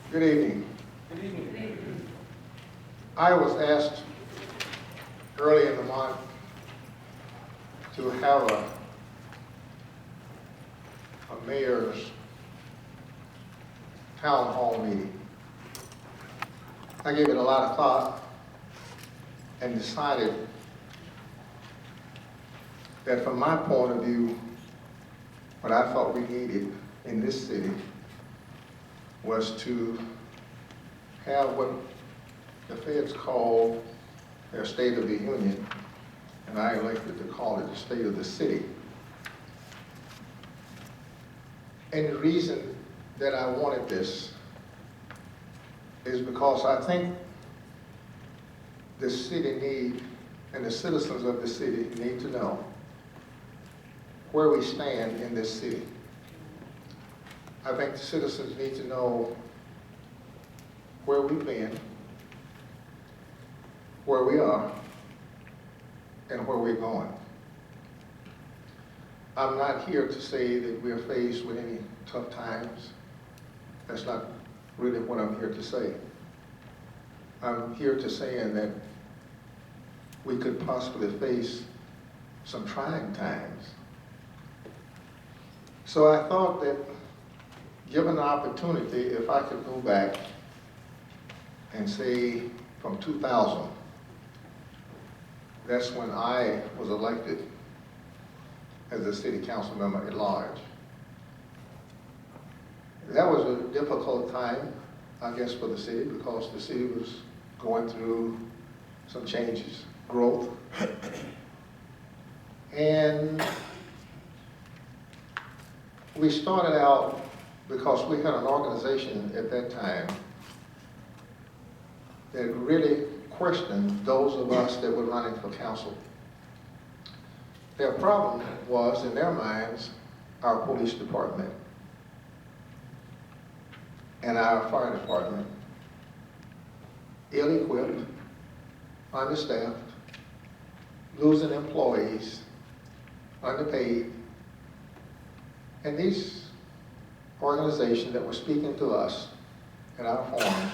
Good evening. Good evening. I was asked early in the month to have a mayor's town hall meeting. I gave it a lot of thought and decided that from my point of view, what I thought we needed in this city was to have what the feds call their State of the Union, and I elected to call it the State of the City. And the reason that I wanted this is because I think the city need, and the citizens of the city need to know where we stand in this city. I think the citizens need to know where we've been, where we are, and where we're going. I'm not here to say that we're faced with any tough times. That's not really what I'm here to say. I'm here to say that we could possibly face some trying times. So I thought that given the opportunity, if I could go back and say from 2000, that's when I was elected as a city council member at large. That was a difficult time, I guess, for the city because the city was going through some changes, growth. And we started out because we had an organization at that time that really questioned those of us that were running for council. Their problem was, in their minds, our police department and our fire department, ill-equipped, understaffed, losing employees, underpaid, and these organizations that were speaking to us at our forum,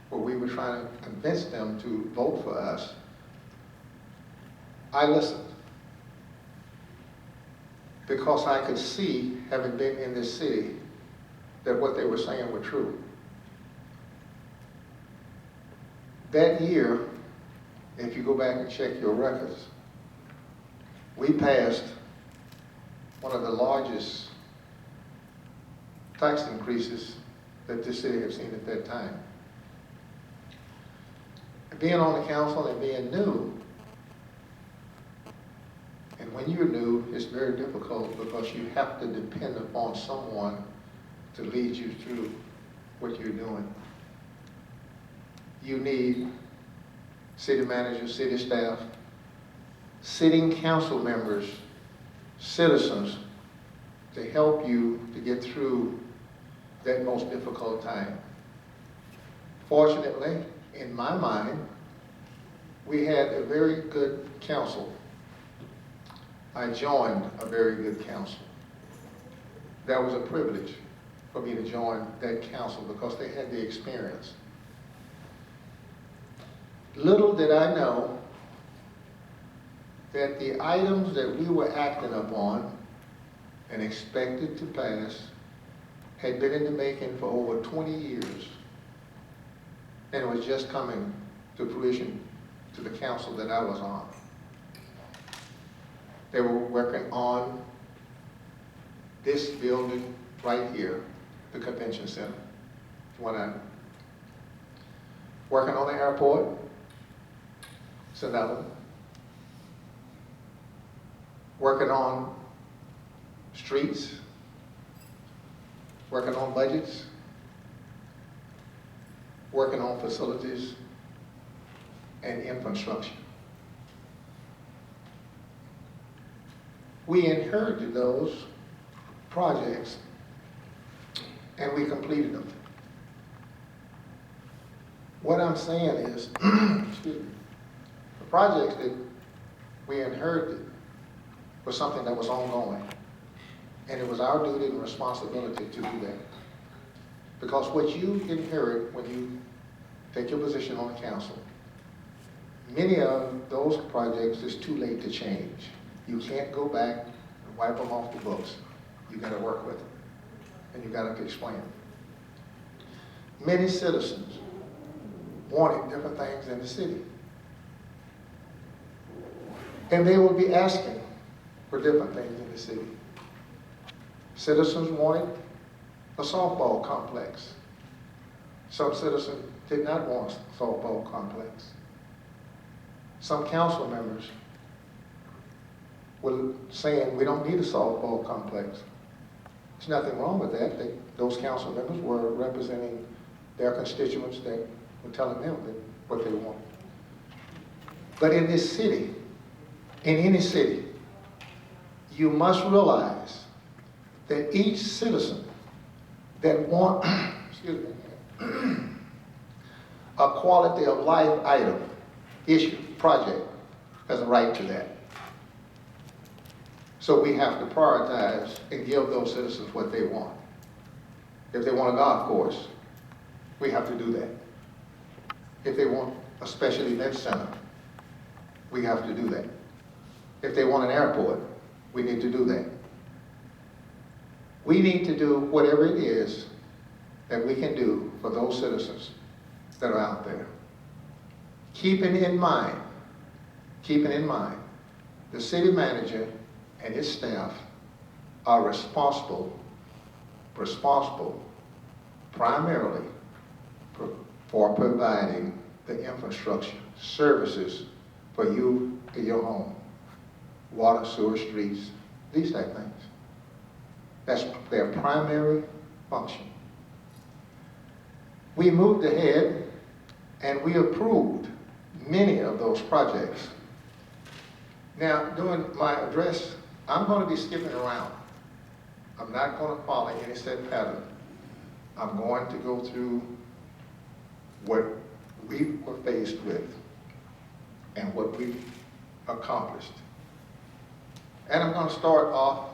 where we were trying to convince them to vote for us, I listened because I could see, having been in this city, that what they were saying were true. That year, if you go back and check your records, we passed one of the largest tax increases that this city had seen at that time. Being on the council and being new, and when you're new, it's very difficult because you have to depend upon someone to lead you through what you're doing. You need city managers, city staff, sitting council members, citizens to help you to get through that most difficult time. Fortunately, in my mind, we had a very good council. I joined a very good council. That was a privilege for me to join that council because they had the experience. Little did I know that the items that we were acting upon and expected to pass had been in the making for over 20 years. And it was just coming to fruition to the council that I was on. They were working on this building right here, the convention center, one item. Working on the airport, it's another one. Working on streets, working on budgets, working on facilities and infrastructure. We inherited those projects and we completed them. What I'm saying is, excuse me, the projects that we inherited was something that was ongoing. And it was our duty and responsibility to do that. Because what you inherit when you take your position on the council, many of those projects is too late to change. You can't go back and wipe them off the books. You gotta work with them, and you gotta explain them. Many citizens wanted different things in the city. And they will be asking for different things in the city. Citizens wanted a softball complex. Some citizens did not want a softball complex. Some council members were saying we don't need a softball complex. There's nothing wrong with that. Those council members were representing their constituents that were telling them what they wanted. But in this city, in any city, you must realize that each citizen that want, excuse me, a quality of life item, issue, project, has a right to that. So we have to prioritize and give those citizens what they want. If they want a golf course, we have to do that. If they want a special event center, we have to do that. If they want an airport, we need to do that. We need to do whatever it is that we can do for those citizens that are out there. Keeping in mind, the city manager and his staff are responsible primarily for providing the infrastructure, services for you in your home. Water, sewer, streets, these type things. That's their primary function. We moved ahead and we approved many of those projects. Now, during my address, I'm going to be skipping around. I'm not going to follow any set pattern. I'm going to go through what we were faced with and what we accomplished. And I'm going to start off,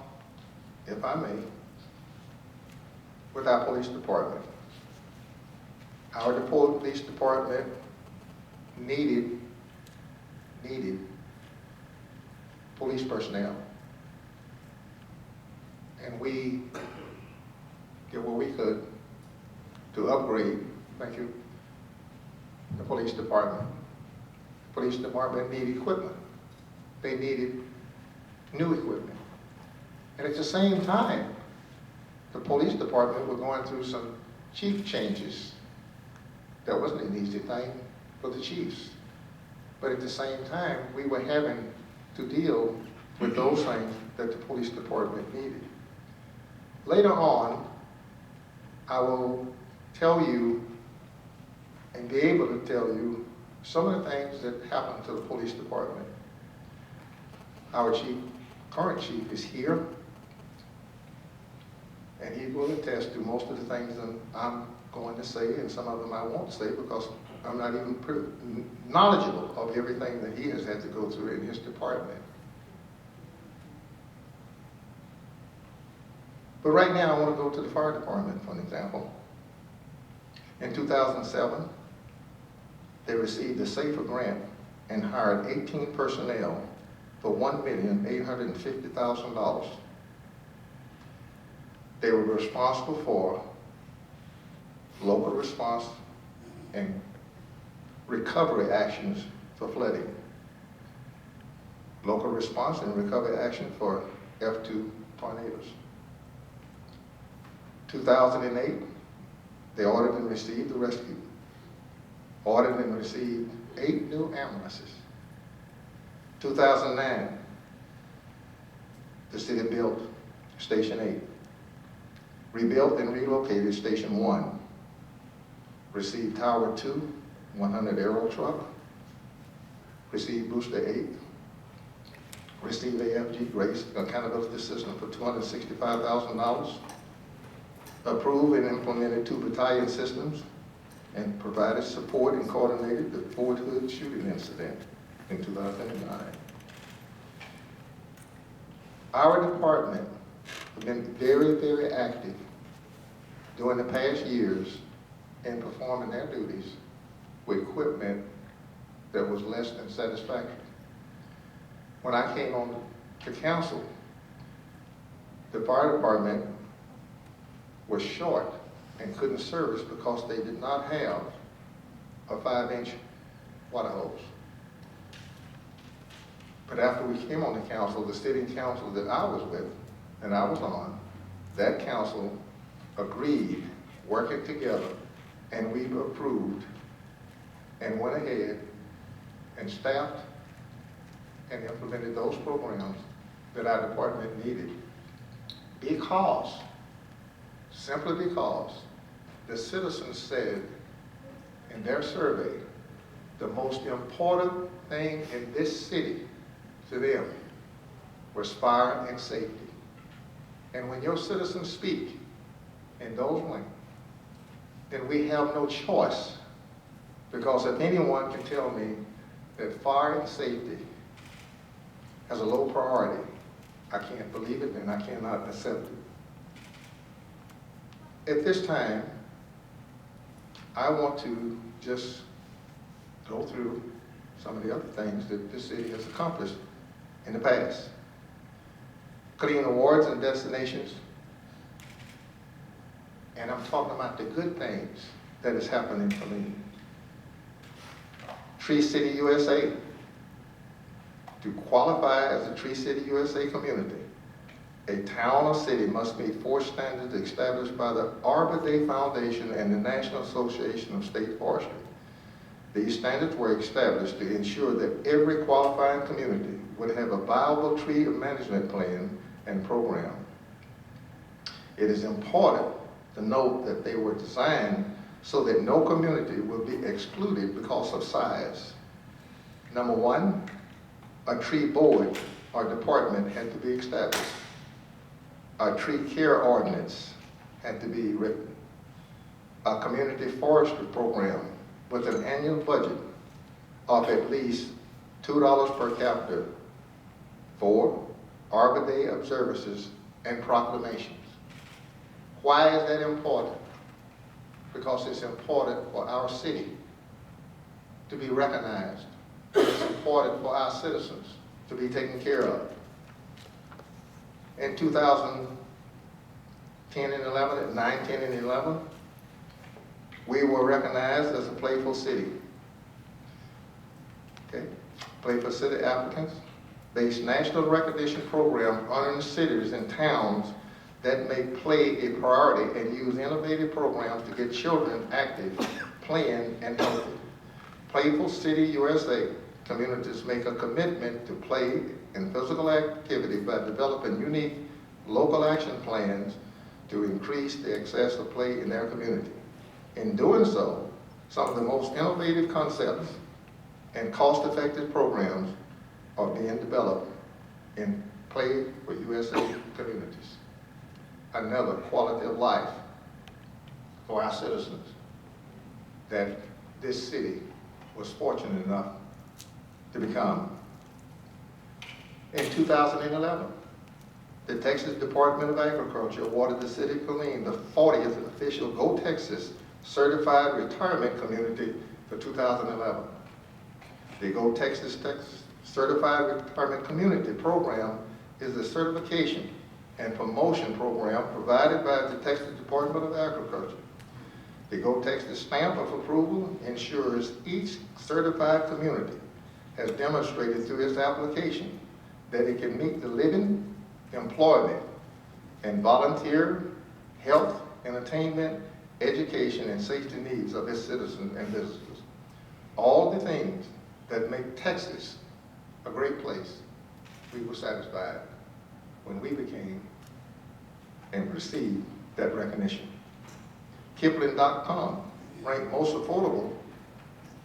if I may, with our police department. Our police department needed police personnel. And we did what we could to upgrade, thank you, the police department. The police department needed equipment. They needed new equipment. And at the same time, the police department were going through some chief changes. That wasn't an easy thing for the chiefs. But at the same time, we were having to deal with those things that the police department needed. Later on, I will tell you and be able to tell you some of the things that happened to the police department. Our current chief is here, and he will attest to most of the things that I'm going to say, and some of them I won't say because I'm not even knowledgeable of everything that he has had to go through in his department. But right now, I want to go to the fire department, for an example. In 2007, they received a SAFER grant and hired 18 personnel for $1,850,000. They were responsible for local response and recovery actions for flooding. Local response and recovery action for F2 tornadoes. 2008, they ordered and received the rescue. Ordered and received 8 new ambulances. 2009, the city built Station 8. Rebuilt and relocated Station 1. Received Tower 2, 100 aero truck. Received Booster 8. Received AFG Grace accountability system for $265,000. Approved and implemented 2 battalion systems and provided support and coordinated the Fort Hood shooting incident in 2009. Our department has been very, very active during the past years in performing their duties with equipment that was less than satisfactory. When I came on to council, the fire department was short and couldn't service because they did not have a 5-inch water hose. But after we came on the council, the city council that I was with and I was on, that council agreed, working together, and we approved and went ahead and staffed and implemented those programs that our department needed because, simply because, the citizens said in their survey, the most important thing in this city to them was fire and safety. And when your citizens speak in those ways, then we have no choice, because if anyone can tell me that fire and safety has a low priority, I can't believe it and I cannot accept it. At this time, I want to just go through some of the other things that this city has accomplished in the past. Killeen awards and destinations, and I'm talking about the good things that is happening in Killeen. Tree City, U.S.A. To qualify as a Tree City, U.S.A. community, a town or city must meet 4 standards established by the Arbor Day Foundation and the National Association of State Forestry. These standards were established to ensure that every qualifying community would have a viable tree management plan and program. It is important to note that they were designed so that no community will be excluded because of size. Number 1, a tree board or department had to be established. A tree care ordinance had to be written. A community forestry program with an annual budget of at least $2 per capita for Arbor Day observances and proclamations. Why is that important? Because it's important for our city to be recognized. It's important for our citizens to be taken care of. In 2010 and 11, at 9, 10, and 11, we were recognized as a Playful City. Okay? Playful City applicants based national recognition program honoring cities and towns that make play a priority and use innovative programs to get children active, playing, and healthy. Playful City, U.S.A. communities make a commitment to play and physical activity by developing unique local action plans to increase the access of play in their community. In doing so, some of the most innovative concepts and cost-effective programs are being developed in Play for U.S.A. communities. Another quality of life for our citizens that this city was fortunate enough to become. In 2011, the Texas Department of Agriculture awarded the city of Killeen the 40th official Go Texas Certified Retirement Community for 2011. The Go Texas Certified Retirement Community program is a certification and promotion program provided by the Texas Department of Agriculture. The Go Texas stamp of approval ensures each certified community has demonstrated through its application that it can meet the living, employment, and volunteer, health, entertainment, education, and safety needs of its citizens and visitors. All the things that make Texas a great place, we were satisfied when we became and received that recognition. Kipling.com ranked most affordable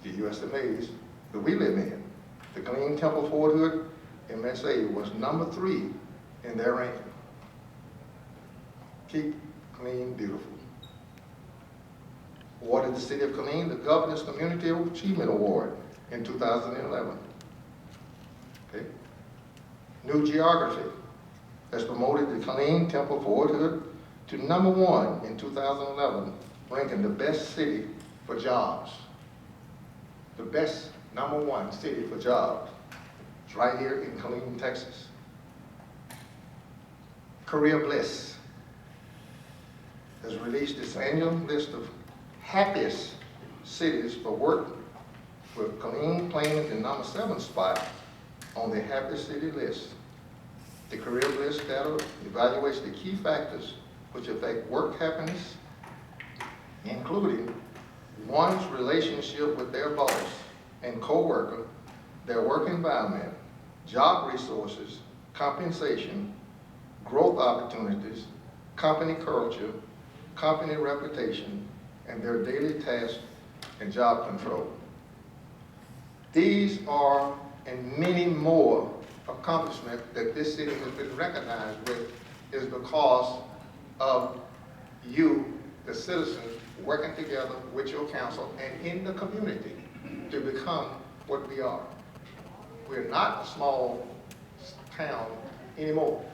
the U.S.A. that we live in. The Killeen Temple-Fort Hood MSA was number 3 in their ranking. Keep Killeen Beautiful. Awarded the City of Killeen the Governor's Community Achievement Award in 2011. Okay. New Geography has promoted the Killeen Temple-Fort Hood to number 1 in 2011, ranking the best city for jobs. The best number 1 city for jobs. It's right here in Killeen, Texas. Career Bliss has released its annual list of happiest cities for work, with Killeen claiming the number 7 spot on the happiest city list. The Career Bliss data evaluates the key factors which affect work happiness, including one's relationship with their boss and co-worker, their work environment, job resources, compensation, growth opportunities, company culture, company reputation, and their daily tasks and job control. These are and many more accomplishments that this city has been recognized with is because of you, the citizens, working together with your council and in the community to become what we are. We're not a small town anymore.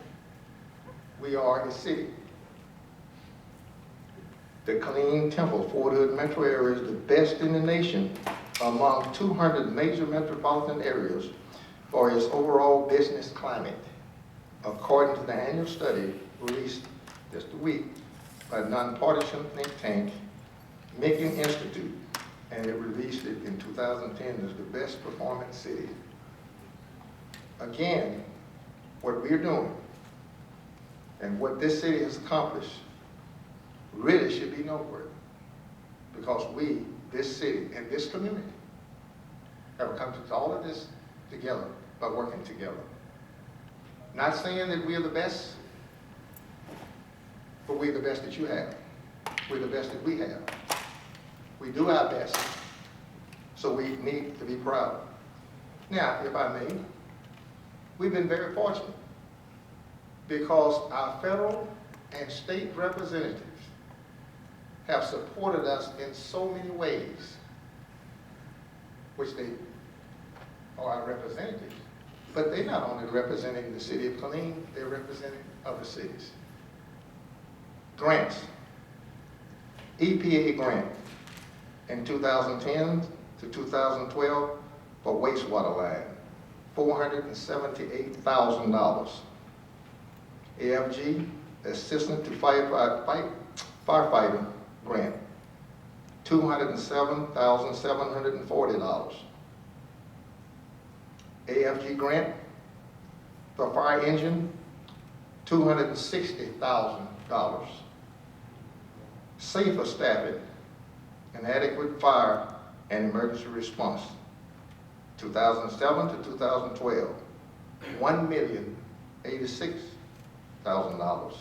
We are a city. The Killeen Temple-Fort Hood metro area is the best in the nation among 200 major metropolitan areas for its overall business climate, according to the annual study released just a week by nonpartisan think tank Macon Institute, and it released it in 2010 as the best performing city. Again, what we're doing and what this city has accomplished really should be noteworthy, because we, this city and this community, have come to all of this together by working together. Not saying that we're the best, but we're the best that you have. We're the best that we have. We do our best, so we need to be proud. Now, if I may, we've been very fortunate because our federal and state representatives have supported us in so many ways, which they are our representatives. But they're not only representing the city of Killeen, they're representing other cities. Grants. EPA grant in 2010 to 2012 for wastewater line, $478,000. AFG, Assistant to Firefighter grant, $207,740. AFG grant for fire engine, $260,000. Safer staffing and adequate fire and emergency response, 2007 to 2012, $1,086,000.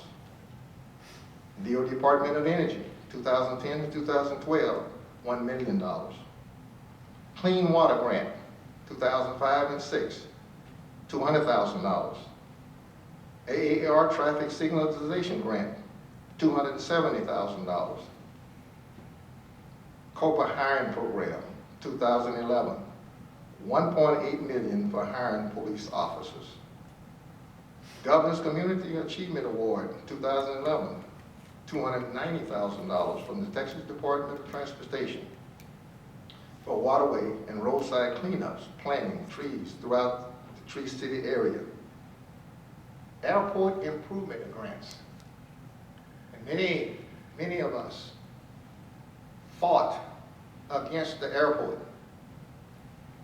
DOD Department of Energy, 2010 to 2012, $1 million. Clean Water Grant, 2005 and 6, $200,000. AAR Traffic Signalization Grant, $270,000. COPA Hiring Program, 2011, $1.8 million for hiring police officers. Governor's Community Achievement Award, 2011, $290,000 from the Texas Department of Transportation for waterway and roadside cleanups, planting trees throughout the Tree City area. Airport improvement grants. And many of us fought against the airport.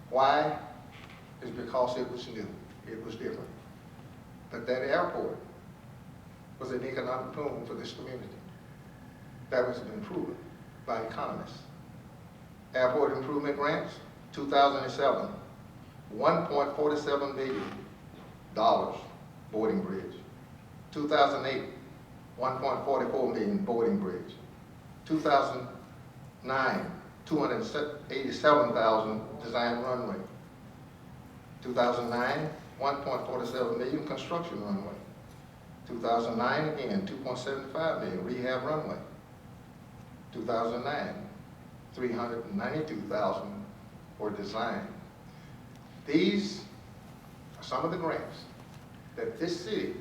Why? It's because it was new, it was different. But that airport was an economic boom for this community. That was been proven by economists. Airport improvement grants, 2007, $1.47 million, boarding bridge. 2008, $1.44 million, boarding bridge. 2009, $287,000 design runway. 2009, $1.47 million construction runway. 2009 again, $2.75 million rehab runway. 2009, $392,000 for design. These are some of the grants that this city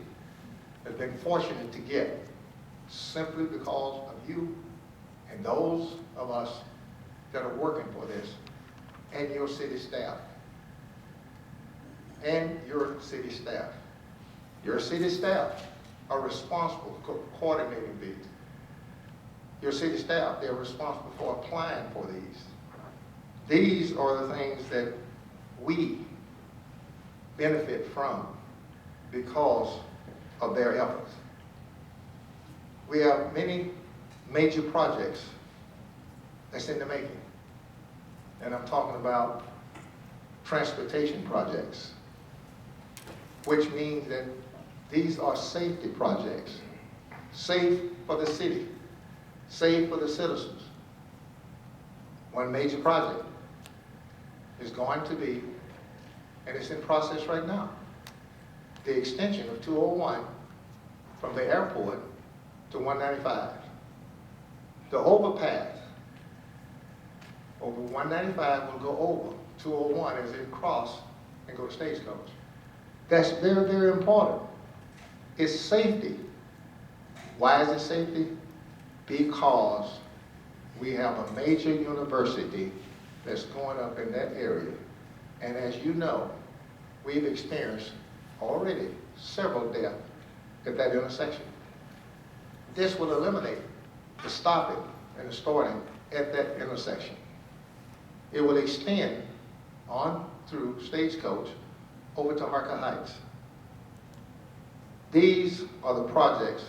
has been fortunate to get simply because of you and those of us that are working for this, and your city staff. And your city staff. Your city staff are responsible for coordinating these. Your city staff, they're responsible for applying for these. These are the things that we benefit from because of their efforts. We have many major projects that's in the making. And I'm talking about transportation projects, which means that these are safety projects. Safe for the city, safe for the citizens. One major project is going to be, and it's in process right now, the extension of 201 from the airport to 195. The overpass over 195 will go over 201 as it cross and go to Stagecoach. That's very, very important. It's safety. Why is it safety? Because we have a major university that's going up in that area. And as you know, we've experienced already several deaths at that intersection. This will eliminate the stopping and the starting at that intersection. It will extend on through Stagecoach over to Hancock Heights. These are the projects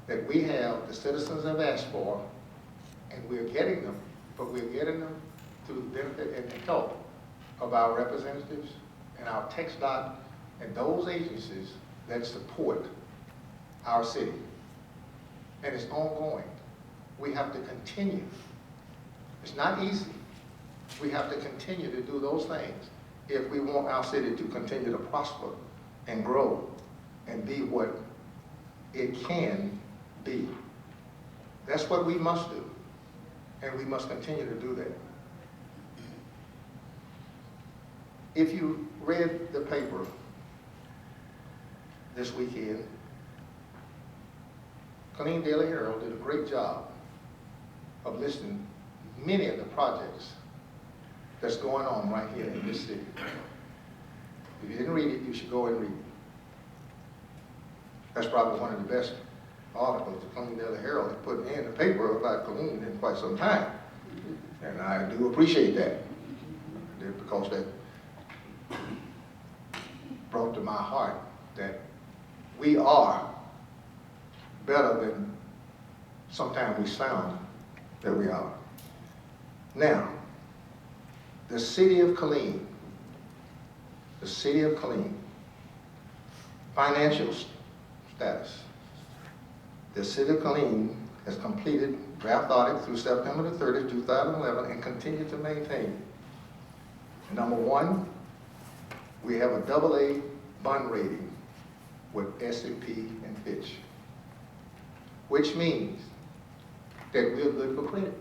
that we have, the citizens have asked for, and we're getting them, but we're getting them through the benefit and the help of our representatives and our TxDOT and those agencies that support our city. And it's ongoing. We have to continue. It's not easy. We have to continue to do those things if we want our city to continue to prosper and grow and be what it can be. That's what we must do, and we must continue to do that. If you read the paper this weekend, Killeen Daily Herald did a great job of listing many of the projects that's going on right here in this city. If you didn't read it, you should go and read it. That's probably one of the best articles the Killeen Daily Herald has put in the paper about Killeen in quite some time. And I do appreciate that, because that brought to my heart that we are better than sometimes we sound that we are. Now, the city of Killeen, financial status. The city of Killeen has completed draft audit through September the 30th, 2011, and continue to maintain. Number one, we have a AA bond rating with S&P and Fitch, which means that we're good for credit.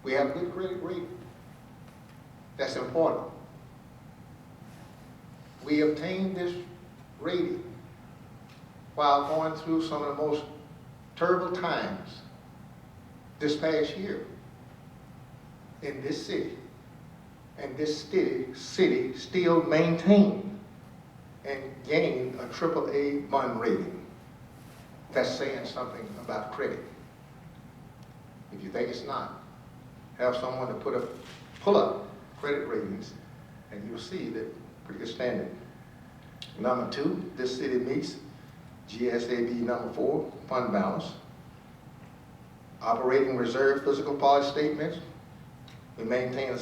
We have good credit rating. That's important. We obtained this rating while going through some of the most terrible times this past year in this city. And this city still maintained and gained a AAA bond rating. That's saying something about credit. If you think it's not, have someone to pull up credit ratings, and you'll see that pretty good standing. Number two, this city meets GSAB number 4, fund balance. Operating reserve physical policy statements. We maintain a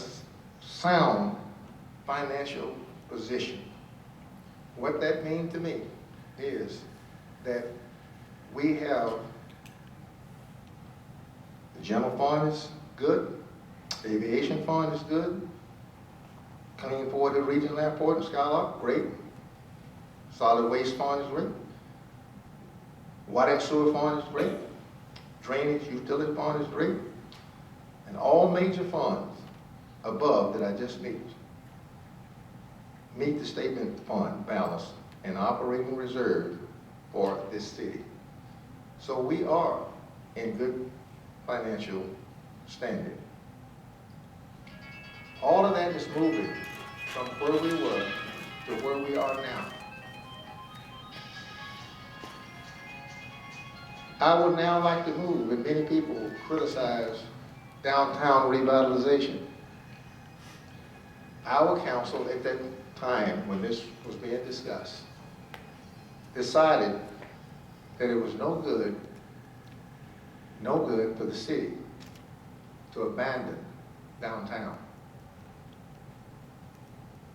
sound financial position. What that means to me is that we have the general fund is good, the aviation fund is good, Killeen Forward Regional Airport and Skylark, great. Solid waste fund is great. Water and sewer fund is great. Drainage utility fund is great. And all major funds above that I just meet the statement fund balance and operating reserve for this city. So we are in good financial standing. All of that is moving from where we were to where we are now. I would now like to move, and many people criticize downtown revitalization. Our council at that time, when this was being discussed, decided that it was no good for the city to abandon downtown.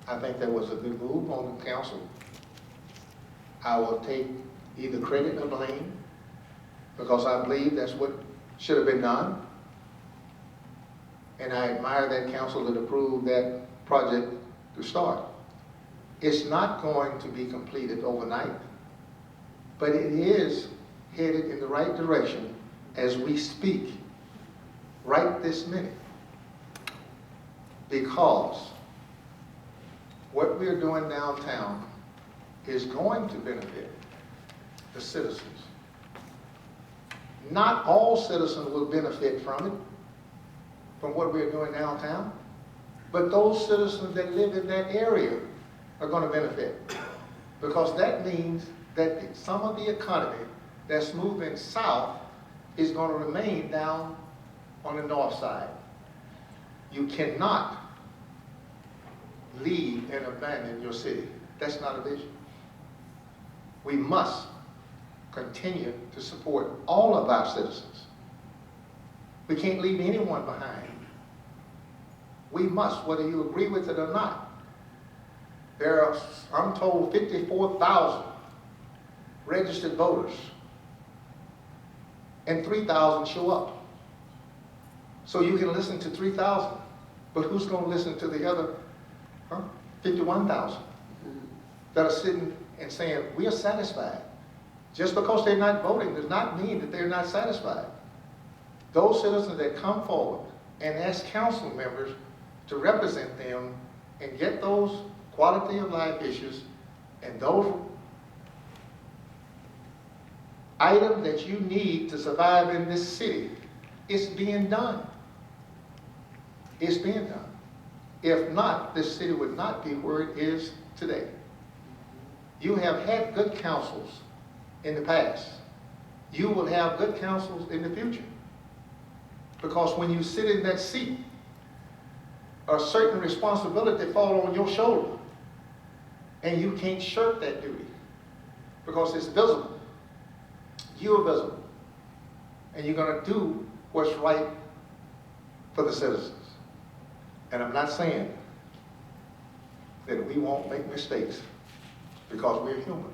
I think that was a good move on the council. I will take either credit or blame, because I believe that's what should have been done. And I admire that council that approved that project to start. It's not going to be completed overnight, but it is headed in the right direction as we speak, right this minute. Because what we're doing downtown is going to benefit the citizens. Not all citizens will benefit from it, from what we're doing downtown, but those citizens that live in that area are going to benefit. Because that means that some of the economy that's moving south is going to remain down on the north side. You cannot leave and abandon your city. That's not a vision. We must continue to support all of our citizens. We can't leave anyone behind. We must, whether you agree with it or not. There are, I'm told, 54,000 registered voters, and 3,000 show up. So you can listen to 3,000, but who's going to listen to the other 51,000 that are sitting and saying, we are satisfied? Just because they're not voting does not mean that they're not satisfied. Those citizens that come forward and ask council members to represent them and get those quality of life issues and those items that you need to survive in this city, it's being done. It's being done. If not, this city would not be where it is today. You have had good councils in the past. You will have good councils in the future. Because when you sit in that seat, a certain responsibility falls on your shoulder. And you can't shirk that duty. Because it's visible. You're visible. And you're going to do what's right for the citizens. And I'm not saying that we won't make mistakes, because we're human.